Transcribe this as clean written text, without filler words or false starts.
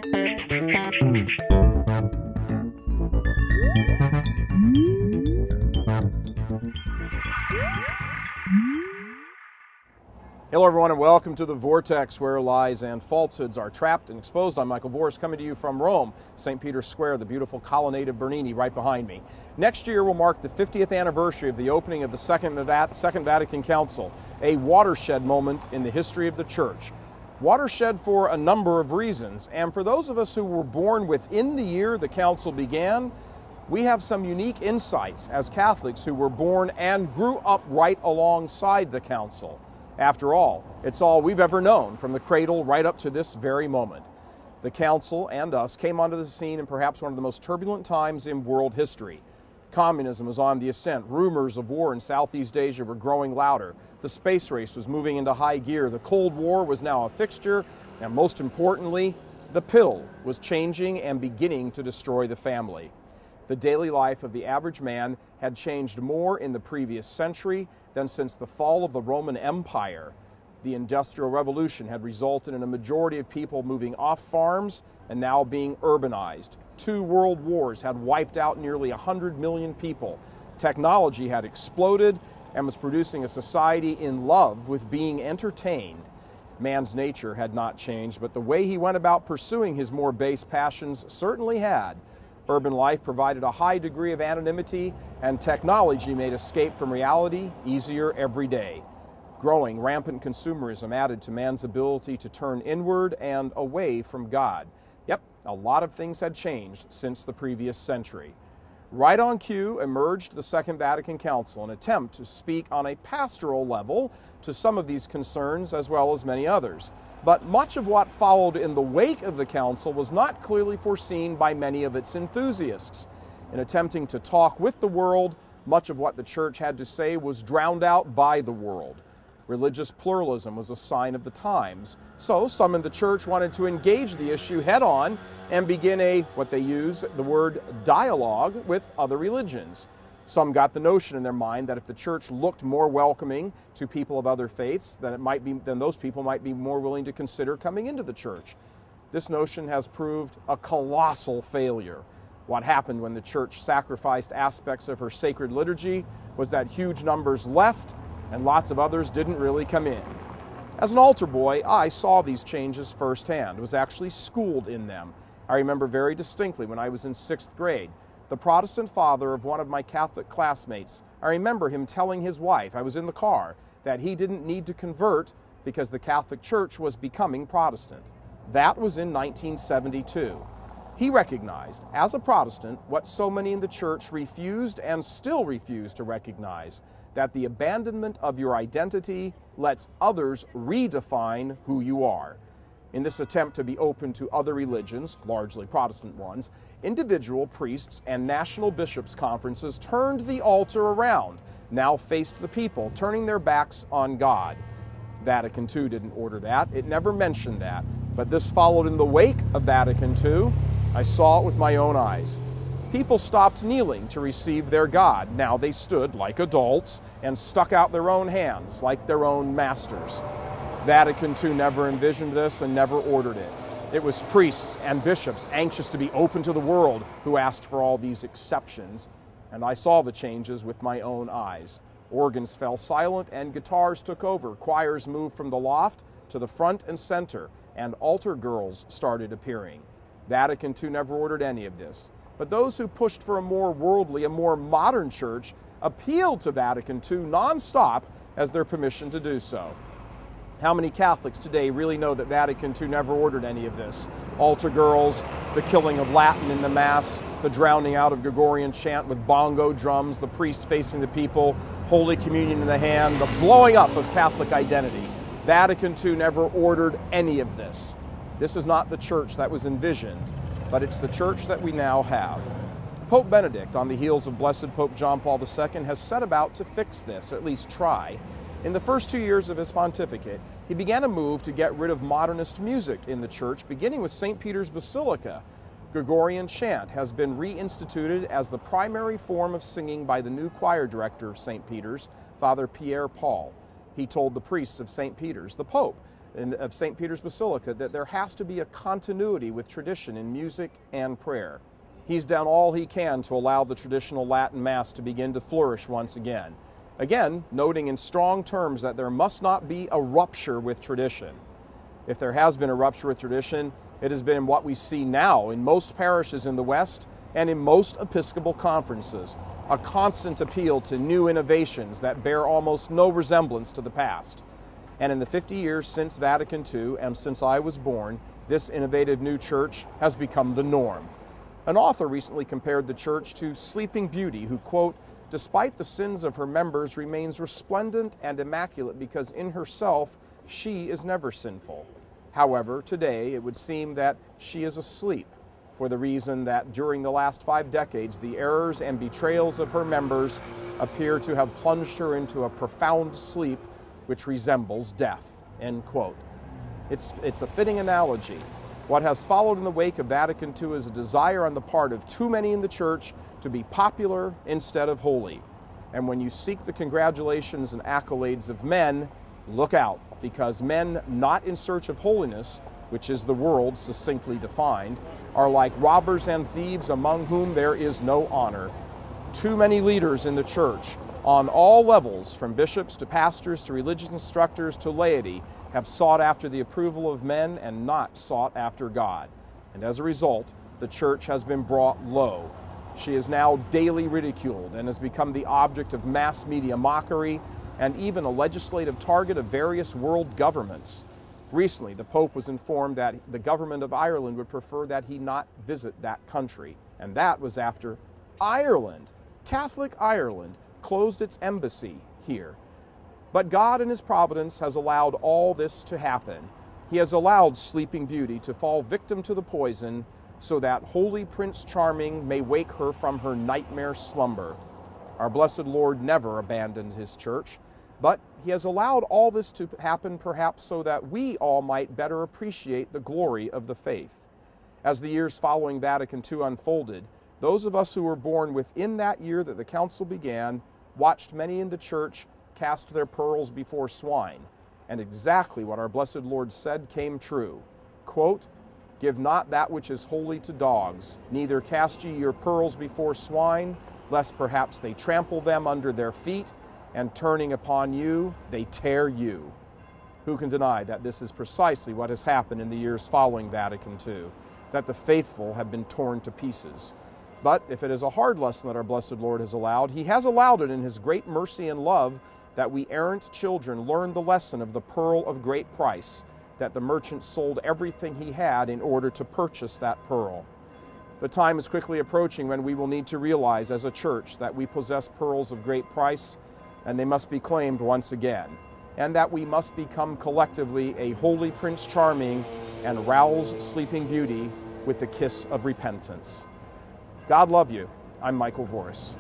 Hello everyone and welcome to the Vortex, where lies and falsehoods are trapped and exposed. I'm Michael Voris, coming to you from Rome, St. Peter's Square, the beautiful colonnade of Bernini right behind me. Next year will mark the 50th anniversary of the opening of the Second Vatican Council, a watershed moment in the history of the Church. Watershed for a number of reasons, and for those of us who were born within the year the Council began, we have some unique insights as Catholics who were born and grew up right alongside the Council. After all, it's all we've ever known from the cradle right up to this very moment. The Council and us came onto the scene in perhaps one of the most turbulent times in world history. Communism was on the ascent. Rumors of war in Southeast Asia were growing louder. The space race was moving into high gear. The Cold War was now a fixture. And most importantly, the pill was changing and beginning to destroy the family. The daily life of the average man had changed more in the previous century than since the fall of the Roman Empire. The Industrial Revolution had resulted in a majority of people moving off farms and now being urbanized. 2 world wars had wiped out nearly 100 million people. Technology had exploded and was producing a society in love with being entertained. Man's nature had not changed, but the way he went about pursuing his more base passions certainly had. Urban life provided a high degree of anonymity, and technology made escape from reality easier every day. Growing, rampant consumerism added to man's ability to turn inward and away from God. Yep, a lot of things had changed since the previous century. Right on cue emerged the Second Vatican Council, an attempt to speak on a pastoral level to some of these concerns as well as many others. But much of what followed in the wake of the Council was not clearly foreseen by many of its enthusiasts. In attempting to talk with the world, much of what the Church had to say was drowned out by the world. Religious pluralism was a sign of the times, so some in the Church wanted to engage the issue head-on and begin what they use the word dialogue with other religions. Some got the notion in their mind that if the Church looked more welcoming to people of other faiths, then those people might be more willing to consider coming into the Church. This notion has proved a colossal failure. What happened when the Church sacrificed aspects of her sacred liturgy was that huge numbers left and lots of others didn't really come in. As an altar boy, I saw these changes firsthand, was actually schooled in them. I remember very distinctly when I was in 6th grade, the Protestant father of one of my Catholic classmates, I remember him telling his wife, I was in the car, that he didn't need to convert because the Catholic Church was becoming Protestant. That was in 1972. He recognized, as a Protestant, what so many in the Church refused and still refuse to recognize, that the abandonment of your identity lets others redefine who you are. In this attempt to be open to other religions, largely Protestant ones, individual priests and national bishops' conferences turned the altar around, now faced the people, turning their backs on God. Vatican II didn't order that. It never mentioned that. But this followed in the wake of Vatican II. I saw it with my own eyes. People stopped kneeling to receive their God. Now they stood like adults and stuck out their own hands like their own masters. Vatican II never envisioned this and never ordered it. It was priests and bishops anxious to be open to the world who asked for all these exceptions, and I saw the changes with my own eyes. Organs fell silent and guitars took over. Choirs moved from the loft to the front and center, and altar girls started appearing. Vatican II never ordered any of this, but those who pushed for a more worldly, a more modern church appealed to Vatican II nonstop as their permission to do so. How many Catholics today really know that Vatican II never ordered any of this? Altar girls, the killing of Latin in the Mass, the drowning out of Gregorian chant with bongo drums, the priest facing the people, Holy Communion in the hand, the blowing up of Catholic identity. Vatican II never ordered any of this. This is not the church that was envisioned, but it's the church that we now have. Pope Benedict, on the heels of Blessed Pope John Paul II, has set about to fix this, or at least try. In the first 2 years of his pontificate, he began a move to get rid of modernist music in the church, beginning with St. Peter's Basilica. Gregorian chant has been reinstituted as the primary form of singing by the new choir director of St. Peter's, Father Pierre Paul. He told the priests of St. Peter's, the Pope, of St. Peter's Basilica that there has to be a continuity with tradition in music and prayer. He's done all he can to allow the traditional Latin Mass to begin to flourish once again. Again, noting in strong terms that there must not be a rupture with tradition. If there has been a rupture with tradition, it has been what we see now in most parishes in the West and in most Episcopal conferences, a constant appeal to new innovations that bear almost no resemblance to the past. And in the 50 years since Vatican II and since I was born, this innovative new church has become the norm. An author recently compared the church to Sleeping Beauty, who, quote, "Despite the sins of her members, remains resplendent and immaculate because in herself she is never sinful. However, today it would seem that she is asleep, for the reason that during the last 5 decades, the errors and betrayals of her members appear to have plunged her into a profound sleep which resembles death," end quote. It's a fitting analogy. What has followed in the wake of Vatican II is a desire on the part of too many in the church to be popular instead of holy. And when you seek the congratulations and accolades of men, look out, because men not in search of holiness, which is the world succinctly defined, are like robbers and thieves among whom there is no honor. Too many leaders in the church, on all levels, from bishops to pastors to religious instructors to laity, have sought after the approval of men and not sought after God. And as a result, the church has been brought low. She is now daily ridiculed and has become the object of mass media mockery and even a legislative target of various world governments. Recently, the Pope was informed that the government of Ireland would prefer that he not visit that country. And that was after Ireland, Catholic Ireland, closed its embassy here. But God in His providence has allowed all this to happen. He has allowed Sleeping Beauty to fall victim to the poison so that Holy Prince Charming may wake her from her nightmare slumber. Our blessed Lord never abandoned His church, but He has allowed all this to happen perhaps so that we all might better appreciate the glory of the faith. As the years following Vatican II unfolded, those of us who were born within that year that the Council began watched many in the church cast their pearls before swine, and exactly what our blessed Lord said came true. Quote, "Give not that which is holy to dogs, neither cast ye your pearls before swine, lest perhaps they trample them under their feet, and turning upon you, they tear you." Who can deny that this is precisely what has happened in the years following Vatican II, that the faithful have been torn to pieces? But if it is a hard lesson that our blessed Lord has allowed, He has allowed it in His great mercy and love that we errant children learn the lesson of the pearl of great price, that the merchant sold everything he had in order to purchase that pearl. The time is quickly approaching when we will need to realize as a church that we possess pearls of great price and they must be claimed once again, and that we must become collectively a Holy Prince Charming and rouse Sleeping Beauty with the kiss of repentance. God love you. I'm Michael Voris.